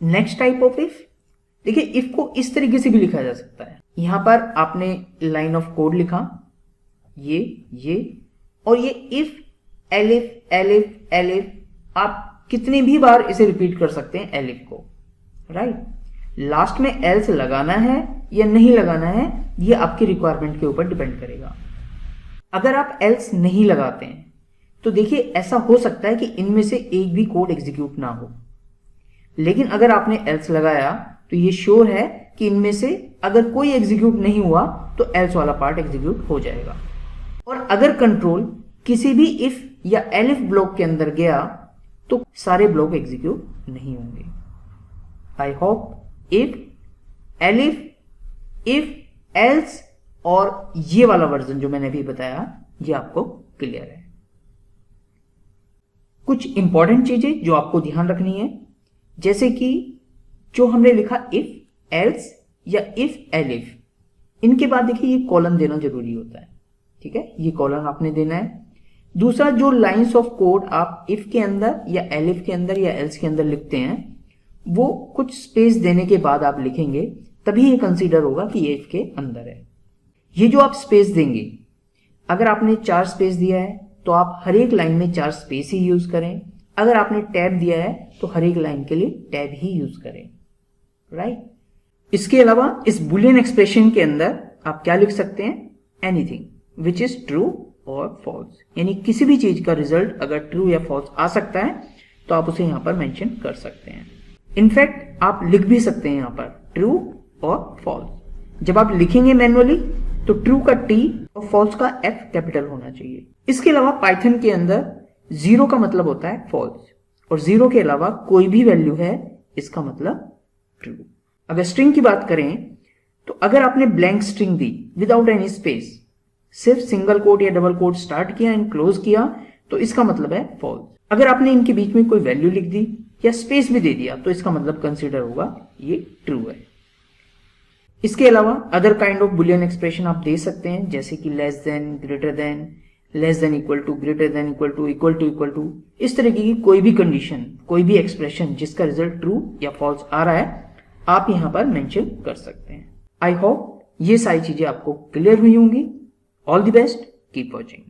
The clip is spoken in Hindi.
नेक्स्ट टाइप ऑफ इफ, देखिए इफ को इस तरीके से भी लिखा जा सकता है। यहां पर आपने लाइन ऑफ कोड लिखा, ये और ये इफ एलिफ एलिफ एलिफ, आप कितनी भी बार इसे रिपीट कर सकते हैं एलिफ को, राइट। लास्ट में एल्स लगाना है या नहीं लगाना है ये आपकी रिक्वायरमेंट के ऊपर डिपेंड करेगा। अगर आप एल्स नहीं लगाते हैं तो देखिए ऐसा हो सकता है कि इनमें से एक भी कोड एग्जीक्यूट ना हो, लेकिन अगर आपने एल्स लगाया तो ये श्योर है कि इनमें से अगर कोई एग्जीक्यूट नहीं हुआ तो एल्स वाला पार्ट एग्जीक्यूट हो जाएगा। और अगर कंट्रोल किसी भी इफ या एलिफ ब्लॉक के अंदर गया तो सारे ब्लॉक एग्जीक्यूट नहीं होंगे। I hope if elif if else और ये वाला वर्जन जो मैंने अभी बताया ये आपको क्लियर है। कुछ इंपॉर्टेंट चीजें जो आपको ध्यान रखनी है, जैसे कि जो हमने लिखा इफ एल्स या इफ एलिफ, इनके बाद देखिए ये कॉलन देना जरूरी होता है, ठीक है, ये कॉलन आपने देना है। दूसरा, जो लाइंस ऑफ कोड आप इफ के अंदर या एलिफ के अंदर या एल्स के अंदर लिखते हैं वो कुछ स्पेस देने के बाद आप लिखेंगे, तभी ये कंसीडर होगा कि ये इफ के अंदर है। ये जो आप स्पेस देंगे, अगर आपने 4 स्पेस दिया है तो आप हर एक लाइन में 4 स्पेस ही यूज करें। अगर आपने टैब दिया है तो हर एक लाइन के लिए टैब ही यूज करें, राइट। इसके अलावा इस बुलियन एक्सप्रेशन के अंदर आप क्या लिख सकते हैं, एनीथिंग विच इज ट्रू और फॉल्स, यानी किसी भी चीज का रिजल्ट अगर ट्रू या फॉल्स आ सकता है तो आप उसे यहां पर मेंशन कर सकते हैं। इनफैक्ट आप लिख भी सकते हैं यहां पर ट्रू और फॉल्स। जब आप लिखेंगे मैन्युअली तो ट्रू का टी और फॉल्स का एफ कैपिटल होना चाहिए। इसके अलावा पाइथन के अंदर 0 का मतलब होता है फॉल्स और 0 के अलावा कोई भी वैल्यू है इसका मतलब ट्रू। अगर स्ट्रिंग की बात करें तो अगर आपने ब्लैंक स्ट्रिंग दी विदाउट एनी स्पेस, सिर्फ सिंगल कोट या डबल कोट स्टार्ट किया एंड क्लोज किया तो इसका मतलब है फॉल्स। अगर आपने इनके बीच में कोई वैल्यू लिख दी या स्पेस भी दे दिया तो इसका मतलब कंसीडर होगा ये ट्रू है। इसके अलावा other kind of boolean expression आप दे सकते हैं, जैसे कि less than, greater than, less than equal to, greater than equal to, equal to equal to, इस तरीके की कोई भी कंडीशन, कोई भी एक्सप्रेशन जिसका रिजल्ट ट्रू या फॉल्स आ रहा है आप यहां पर मेंशन कर सकते हैं। आई होप ये सारी चीजें आपको क्लियर हुई होंगी। All the best, keep watching.